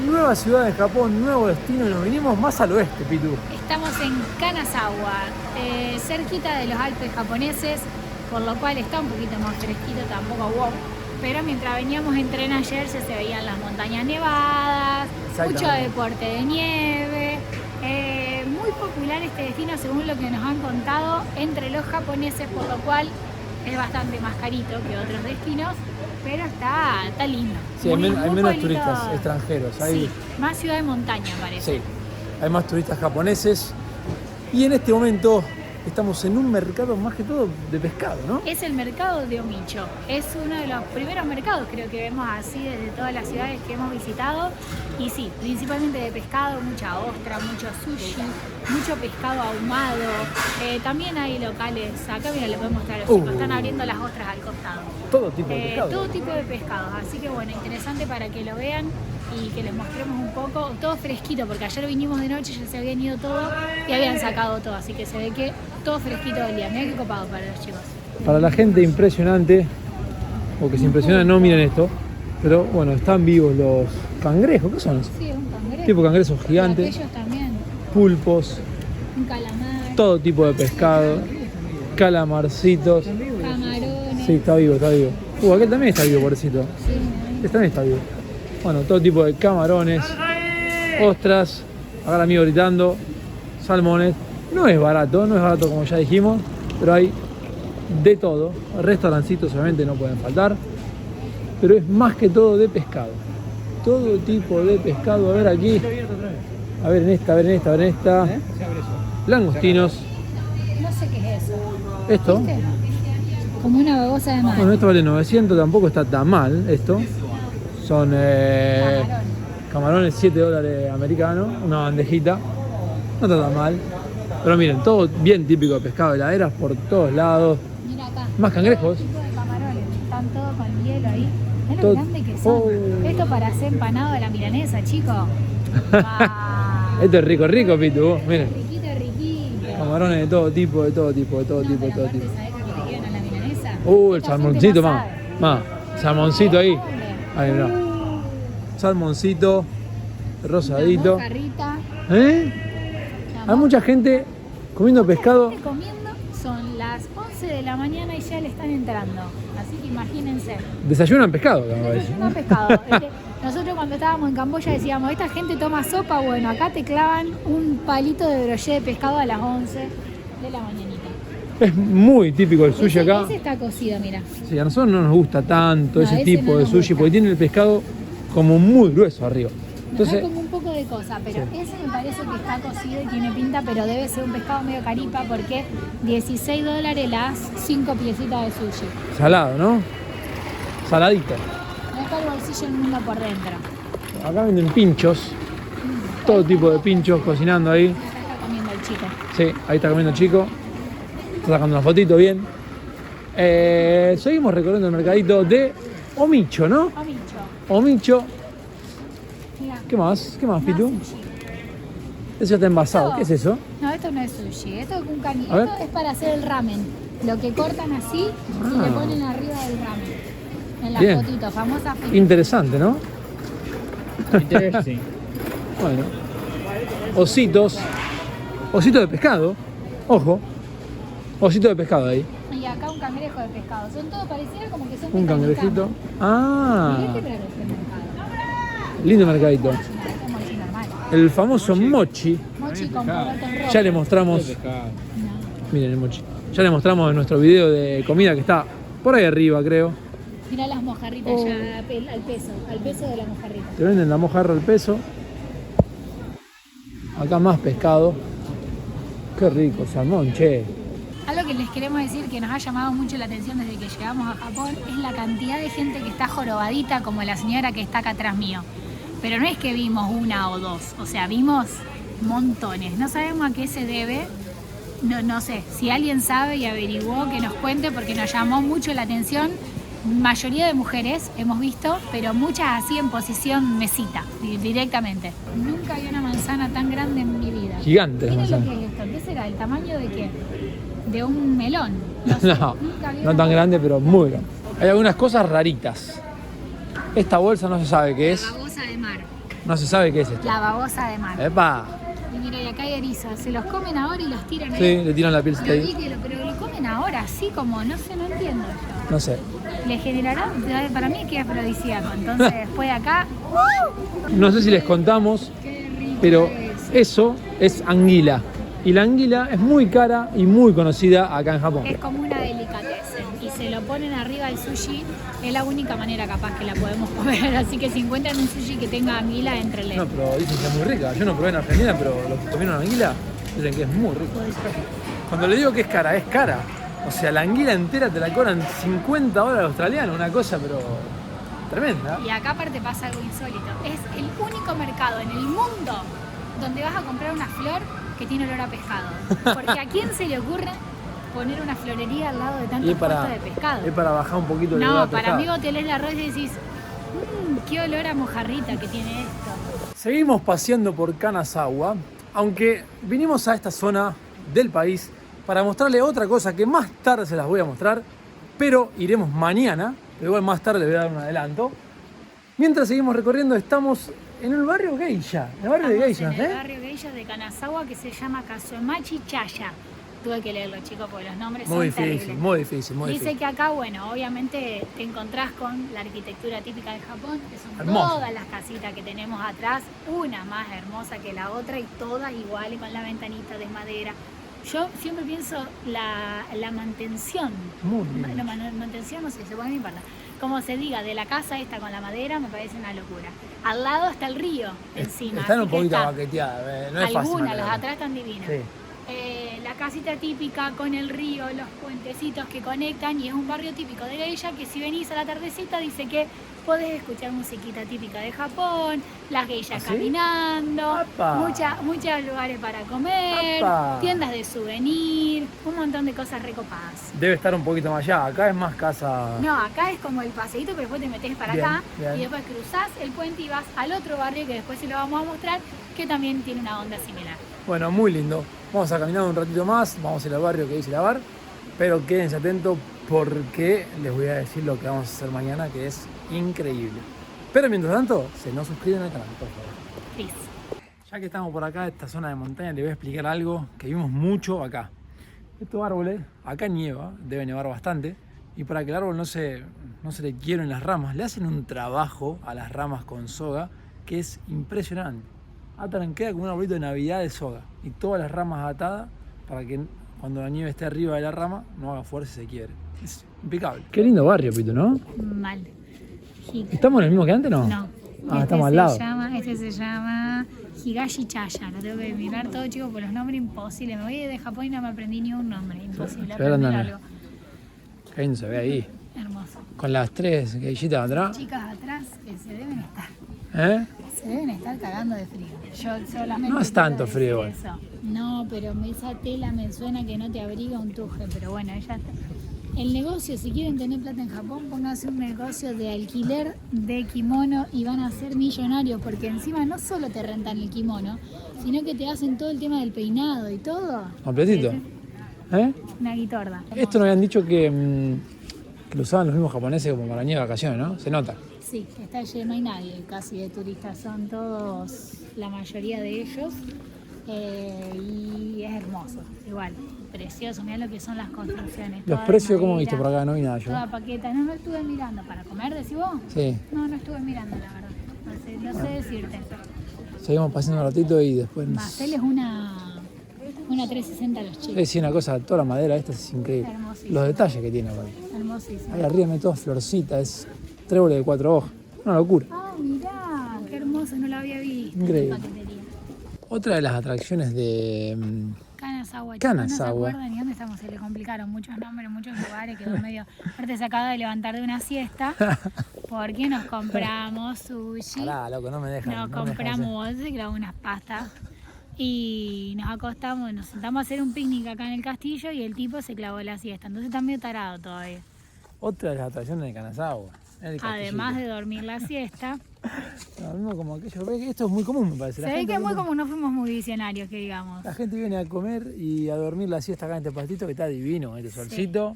Nueva ciudad de Japón, nuevo destino, nos vinimos más al oeste, Pitu. Estamos en Kanazawa, cerquita de los Alpes japoneses, por lo cual está un poquito más fresquito, tampoco wow. Pero mientras veníamos en tren ayer ya se veían las montañas nevadas, mucho deporte de nieve. Muy popular este destino según lo que nos han contado entre los japoneses, por lo cual es bastante más carito que otros destinos, pero está lindo. Sí, hay menos turistas extranjeros. Sí, más ciudad de montaña parece. Sí, hay más turistas japoneses y en este momento estamos en un mercado más que todo de pescado, ¿no? Es el mercado de Omicho. Es uno de los primeros mercados, creo que vemos así desde todas las ciudades que hemos visitado. Y sí, principalmente de pescado, mucha ostra, mucho sushi, mucho pescado ahumado. También hay locales, acá mira, le podemos mostrar, están abriendo las ostras al costado. Todo tipo de pescado. Todo tipo de pescados, así que bueno, interesante para que lo vean y que les mostremos un poco. Todo fresquito, porque ayer vinimos de noche, ya se habían ido todo y habían sacado todo, así que se ve que todo fresquito del día. Mirá qué copado para los chicos. Para la gente impresionante, o que se impresiona, no miren esto, pero bueno, están vivos los cangrejos. ¿Qué son esos? Sí, un cangrejo. Tipo cangrejos gigantes, Ellos también. pulpos, Un calamar. todo tipo de pescado, calamarcitos. Camarones. Sí, está vivo, está vivo. Aquel también está vivo, pobrecito. Sí. Este también está vivo. Bueno, todo tipo de camarones, ostras, acá el amigo gritando, salmones. No es barato como ya dijimos, pero hay de todo. Restaurancitos obviamente no pueden faltar, pero es más que todo de pescado. Todo tipo de pescado. A ver aquí. A ver en esta, a ver en esta, a ver en esta. Langostinos. No sé qué es eso. Esto. ¿Viste? Como una babosa de mar. Bueno, esto vale 900, tampoco está tan mal esto. Son camarones $7 americanos, una bandejita. No está tan mal. Pero miren, todo bien típico de pescado, heladeras por todos lados. Mira acá. Más cangrejos. Todo tipo de camarones. Están todos con hielo ahí. Mirá Todo- lo grande que son. Esto para hacer empanado de la milanesa, chicos. Wow. Esto es rico, rico, Pitu. Miren, Riquito, riquito. camarones de todo tipo, de todo tipo, de todo No, tipo, de pero todo aparte, tipo. ¿sabés lo que le quedan a la milanesa? El Esta salmoncito, gente no más. sabe. Más. Salmoncito ahí. Hombre. Ahí, mirá. Salmoncito, rosadito. Una mojarrita. Hay mucha gente comiendo pescado. Gente comiendo, son las 11 de la mañana y ya le están entrando. Así que imagínense. Desayunan pescado, acá me parece. Desayuno pescado. Nosotros cuando estábamos en Camboya decíamos, esta gente toma sopa, bueno, acá te clavan un palito de broché de pescado a las 11 de la mañanita. Es muy típico el sushi acá. Ese está cocido, mira. Sí, a nosotros no nos gusta tanto No, ese ese tipo no de nos sushi gusta. porque tiene el pescado como muy grueso arriba. Nos da Entonces, como un poco de cosa, pero ese me parece que está cocido y tiene pinta, pero debe ser un pescado medio caripa porque $16 las 5 piecitas de sushi. salado, ¿no? Saladito. No está el bolsillo el mundo por dentro. Acá venden pinchos, todo tipo de pinchos cocinando ahí. Acá está comiendo el chico. Sí, ahí está comiendo el chico. Está sacando una fotito bien. Seguimos recorriendo el mercadito de Omicho, ¿no? Omicho. Omicho. Mira. ¿Qué más? ¿Qué más, Más Pitu? sushi. Eso está envasado. ¿Qué es eso? No, esto no es sushi, esto es un cani. A ver. Esto es para hacer el ramen. Lo que cortan así y le ponen arriba del ramen. En la Bien. fotito, famosa fotito. Interesante, ¿no? Interesting. Bueno. Ositos. Osito de pescado. Ojo. Osito de pescado ahí. Y acá un cangrejo de pescado. Son todos parecidos como que son Un cangrejito. Mirá Ah. qué raro este mercado. Lindo mercadito. Este es mochi normal. El famoso mochi. Mochi con poroto en rojo. Ya le mostramos. Pescado. No. Miren el mochi. Ya le mostramos en nuestro video de comida que está por ahí arriba, creo. Mirá las mojarritas Oh. ya al peso de la mojarrita. Te venden la mojarra al peso. Acá más pescado. Qué rico, salmón, che. Algo que les queremos decir que nos ha llamado mucho la atención desde que llegamos a Japón es la cantidad de gente que está jorobadita como la señora que está acá atrás mío. Pero no es que vimos una o dos, o sea, vimos montones. No sabemos a qué se debe, no sé, si alguien sabe y averiguó que nos cuente porque nos llamó mucho la atención. Mayoría de mujeres hemos visto, pero muchas así en posición mesita, directamente. Nunca vi una manzana tan grande en mi vida. Gigante la Miren lo manzana. que es esto, ¿qué será? ¿El tamaño de qué? De un melón. No, sé, No, nunca vi no una tan grande, pero muy grande. Hay algunas cosas raritas. Esta bolsa no se sabe qué es. babosa de mar. No se sabe qué es esto. La babosa de mar. ¡Epa! Y mira, y acá hay erizos. Se los comen ahora y los tiran ahí. Sí, le tiran la piel Lo vi ahí. pero lo comen ahora, así como, no sé, no entiendo esto. No sé. Le generará, para mí que es afrodisíaco. Entonces, después de acá, No sé si les contamos, qué rico pero es. eso es anguila. Y la anguila es muy cara y muy conocida acá en Japón. Es como una delicatessen y se lo ponen arriba del sushi. Es la única manera capaz que la podemos comer. Así que si encuentran un sushi que tenga anguila, entrele. No, pero dicen que es muy rica. Yo no probé en Argentina, pero los que comieron anguila dicen que es muy rico. Cuando le digo que es cara, es cara. O sea, la anguila entera te la cobran 50 dólares australianos, una cosa pero tremenda. Y acá aparte pasa algo insólito. Es el único mercado en el mundo donde vas a comprar una flor que tiene olor a pescado. Porque a quién se le ocurre poner una florería al lado de Y tantos es puestos de pescado. es para bajar un poquito el olor No, a para pescado. mí vos te lees la rosa y decís, qué olor a mojarrita que tiene esto. Seguimos paseando por Kanazawa, aunque vinimos a esta zona del país para mostrarle otra cosa que más tarde se las voy a mostrar, pero iremos mañana, pero igual más tarde les voy a dar un adelanto. Mientras seguimos recorriendo, estamos en el barrio Geisha, el barrio de Estamos Geisha, en el ¿eh? barrio Geisha de Kanazawa que se llama Kazuemachi Chaya. Tuve que leerlo, chicos, porque los nombres Muy son difícil, terribles. muy difícil, muy Dice difícil. que acá, bueno, obviamente te encontrás con la arquitectura típica de Japón, que son Hermoso. todas las casitas que tenemos atrás, una más hermosa que la otra y todas iguales con la ventanita de madera. Yo siempre pienso la mantención, Muy lindo. la mantención, no sé, se puede ni importa. Como se diga, de la casa esta con la madera me parece una locura. Al lado está el río encima. Están así un que poquito está. baqueteadas, no es fácil. Algunas, las mantenerlas. de atrás están divinas. Sí. La casita típica con el río, los puentecitos que conectan y es un barrio típico de Geisha que si venís a la tardecita dice que podés escuchar musiquita típica de Japón, las geishas ¿Ah, sí? caminando, ¡Apa! muchos lugares para comer, ¡Apa! tiendas de souvenir, un montón de cosas recopadas. Debe estar un poquito más allá, acá es más casa. No, acá es como el paseíto, pero después te metés para Bien, acá bien. y después cruzás el puente y vas al otro barrio que después se lo vamos a mostrar, que también tiene una onda similar. Bueno, muy lindo. Vamos a caminar un ratito más, vamos a ir al barrio que dice lavar, pero quédense atentos porque les voy a decir lo que vamos a hacer mañana, que es increíble. Pero mientras tanto, se nos suscriben al canal, por favor. Please. Ya que estamos por acá, esta zona de montaña, les voy a explicar algo que vimos mucho acá. Estos árboles, acá nieva, debe nevar bastante, y para que el árbol no se le quiebren las ramas, le hacen un trabajo a las ramas con soga que es impresionante. Atan, queda como un arbolito de Navidad de soga, y todas las ramas atadas para que cuando la nieve esté arriba de la rama no haga fuerza y se quiebre. Es impecable. Qué lindo barrio, Pito, ¿no? Mal. ¿Estamos en el mismo que antes, no? No. Ah, estamos al lado. Este se llama Higashi Chaya. Lo tengo que mirar todo, chicos, por los nombres imposibles. Me voy de Japón y no me aprendí ni un nombre. Imposible Se ve aprender grande. algo. Qué lindo se ve ahí. Hermoso. Con las tres geishitas atrás. Chicas atrás que se deben estar. ¿Eh? Se deben estar cagando de frío. Yo solamente No es quiero tanto decir frío, eso. No, pero esa tela me suena que no te abriga un tuje. Pero bueno, ya está. El negocio, si quieren tener plata en Japón, pónganse un negocio de alquiler de kimono y van a ser millonarios, porque encima no solo te rentan el kimono, sino que te hacen todo el tema del peinado y todo. Completito. ¿Eh? Una guitorda. Esto nos habían dicho que lo usaban los mismos japoneses como para venir de vacaciones, ¿no? Se nota. Sí, está lleno, no hay nadie casi de turistas, son todos, la mayoría de ellos, y es hermoso, igual, precioso, mirá lo que son las construcciones. ¿Los toda de precios cómo madera, viste por acá? No vi nada yo. Toda paqueta, no estuve mirando, ¿para comer decís vos? Sí. No estuve mirando la verdad, no sé decirte. Seguimos pasando un ratito y después... Marcel es una 360 a los chicos, Sí, una cosa, toda la madera esta es increíble. Hermosísimo. Los detalles que tiene, güey. hermosísimo. Ahí arriba me toda florcita, es tréboles de 4 hojas. Una locura. Ah, mirá, qué hermoso, no lo había visto. Increíble. Paquetería. Otra de las atracciones de... Kanazawa, chicos, Kanazawa. ¿no se acuerdan ni dónde estamos? Se le complicaron muchos nombres, muchos lugares, quedó medio... Aparte se acaba de levantar de una siesta, porque nos compramos sushi, Pará, loco, no me dejan. nos no me dejan compramos bolsas y clavamos unas pastas, y nos acostamos, nos sentamos a hacer un picnic acá en el castillo, y el tipo se clavó la siesta, entonces está medio tarado todavía. hacer. Otra de las atracciones de Kanazawa. el Además castillito. de dormir la siesta, Lo mismo como aquello, ve que esto es muy común, me parece. se ve que es muy común, no fuimos muy visionarios, que digamos. La gente viene a comer y a dormir la siesta acá en este pastito que está divino, este solcito.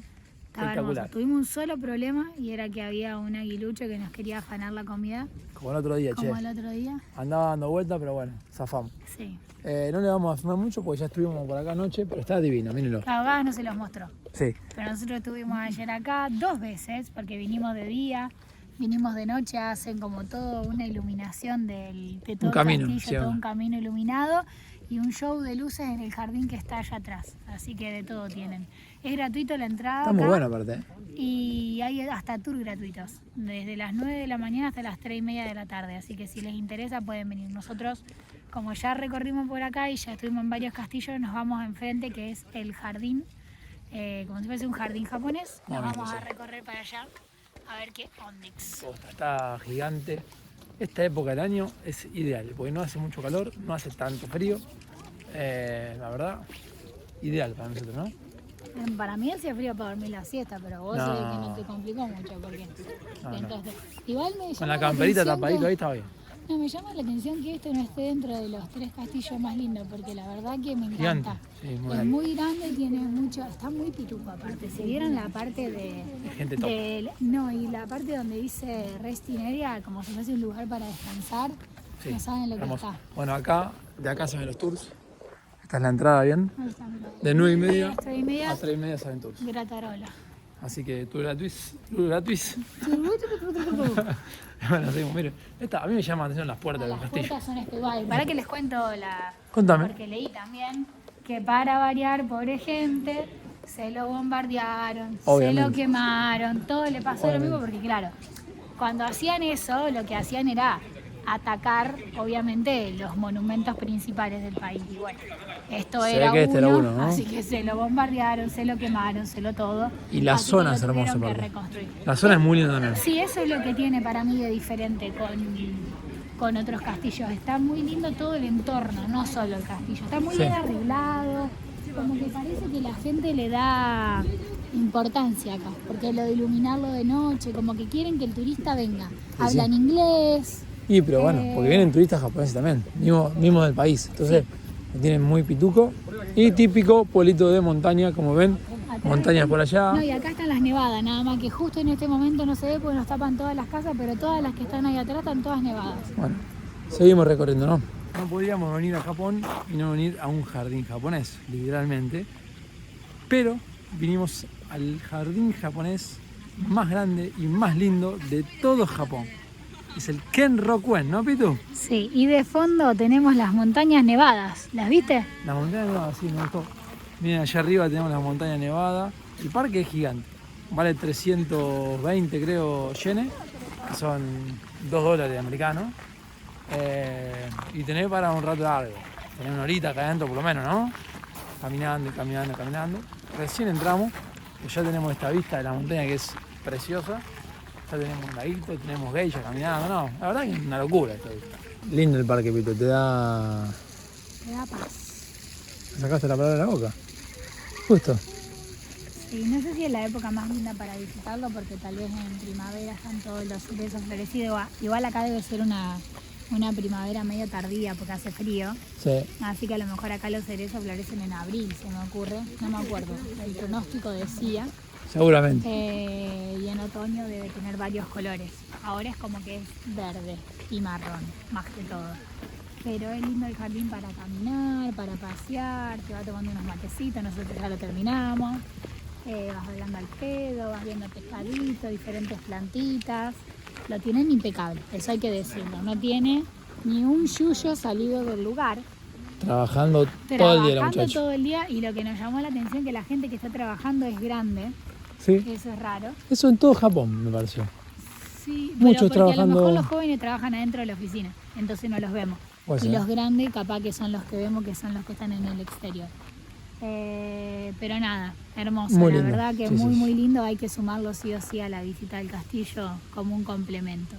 Estaba espectacular. hermoso. Tuvimos un solo problema y era que había un aguilucho que nos quería afanar la comida, Como el otro día, como che. el otro día. Andaba dando vueltas, pero bueno, zafamos. Sí. No le vamos a filmar mucho porque ya estuvimos por acá anoche, pero está divino, mírenlo. Acá no se los mostró. Sí. Pero nosotros estuvimos ayer acá 2 veces, porque vinimos de día, vinimos de noche, hacen como todo una iluminación de todo el camino, castillo, sí, todo bueno. un camino iluminado y un show de luces en el jardín que está allá atrás. Así que de todo tienen. Es gratuito la entrada Está muy acá, bueno aparte, ¿eh? y hay hasta tours gratuitos, desde las 9 de la mañana hasta las 3 y media de la tarde. Así que si les interesa pueden venir. Nosotros, como ya recorrimos por acá y ya estuvimos en varios castillos, nos vamos enfrente, que es el jardín. Como si fuese un jardín japonés, nos Vamos, vamos a sí. recorrer para allá a ver qué ondix. Posta, está gigante. Esta época del año es ideal, porque no hace mucho calor, no hace tanto frío. La verdad, ideal para nosotros, ¿no? Para mí hacía frío para dormir la siesta, pero vos No. sabés que no te complicó mucho porque No. entonces, igual me llama Con la camperita atención tapadito que- ahí está bien. No, me llama la atención que esto no esté dentro de los 3 castillos más lindos, porque la verdad que me Gigante, encanta. sí, muy Es grande. muy grande, tiene mucho, está muy pituco aparte. Si vieron la parte de... Gente top. No, y la parte donde dice resting area, como si fuese un lugar para descansar, Sí, no saben lo que hermoso. está. Bueno, acá, de acá se ven los tours. Esta es la entrada, bien. Ahí está, mirá. De 9:30 3 y media, a 3:30 se ven tours. Gratarola. Así que tour gratuito. Tour gratuito. Bueno, seguimos, miren. A mí me llama la atención las puertas del Las castillo. puertas son espirituales. Para que les cuento la... Contame. Porque leí también que para variar, pobre gente, se lo bombardearon, se Obviamente. lo quemaron, todo le pasó Obviamente. lo mismo porque claro, cuando hacían eso, lo que hacían era atacar, obviamente, los monumentos principales del país. Y bueno, esto Se ve era que este era uno, uno, ¿no? así que se lo bombardearon, se lo quemaron, se lo todo. Y la así que zona lo es hermosa, tuvieron que aparte. reconstruir. La zona es muy linda también. Sí, eso es lo que tiene para mí de diferente con otros castillos. Está muy lindo todo el entorno, no solo el castillo. Está muy Sí. bien arreglado, como que parece que la gente le da importancia acá, porque lo de iluminarlo de noche, como que quieren que el turista venga. Sí, Hablan inglés. Y pero bueno, porque vienen turistas japoneses también, mismos del país. Entonces, lo tienen muy pituco. Y típico pueblito de montaña, como ven, Acá montañas están- por allá. No, y acá están las nevadas, nada más que justo en este momento no se ve porque nos tapan todas las casas, pero todas las que están ahí atrás están todas nevadas. Bueno, seguimos recorriendo, ¿no? No podríamos venir a Japón y no venir a un jardín japonés, literalmente. Pero vinimos al jardín japonés más grande y más lindo de todo Japón. Es el Kenrokuen, ¿no, Pitu? Sí, y de fondo tenemos las montañas nevadas, ¿las viste? La montaña nevada, sí, me gustó. Miren, allá arriba tenemos la montaña nevada. El parque es gigante. Vale 320, creo, yenes, que son $2 americanos. Y tenés para un rato largo. Tenés una horita acá adentro, por lo menos, ¿no? Caminando y caminando y caminando. Recién entramos, y ya tenemos esta vista de la montaña que es preciosa. Ya tenemos un laguito, tenemos geisha caminando, no. La verdad que es una locura esta vista. Lindo el parque, Pito, te da... Me da paz. ¿Sacaste la palabra de la boca? Justo. Sí, no sé si es la época más linda para visitarlo porque tal vez en primavera están todos los cerezos florecidos. Igual acá debe ser una primavera medio tardía porque hace frío. Sí. Así que a lo mejor acá los cerezos florecen en abril, se me ocurre. No me acuerdo. El pronóstico decía. Seguramente. Y en otoño debe tener varios colores. Ahora es como que es verde y marrón, más que todo. Pero es lindo el jardín para caminar, para pasear, te va tomando unos matecitos, nosotros ya lo terminamos. Vas hablando al pedo, vas viendo pescaditos, diferentes plantitas. Lo tienen impecable, eso hay que decirlo. No tiene ni un yuyo salido del lugar. Trabajando todo el día la Trabajando muchacha. todo el día, y lo que nos llamó la atención es que la gente que está trabajando es grande. Sí. Eso es raro. Eso en todo Japón, me pareció. Sí, Muchos pero porque a lo trabajando- mejor los jóvenes trabajan adentro de la oficina, entonces no los vemos. Puede Y ser. los grandes capaz que son los que vemos, que son los que están en el exterior. Pero nada, hermoso, Muy la lindo. verdad que Sí, muy sí, sí. muy lindo, hay que sumarlo sí o sí a la visita del castillo como un complemento.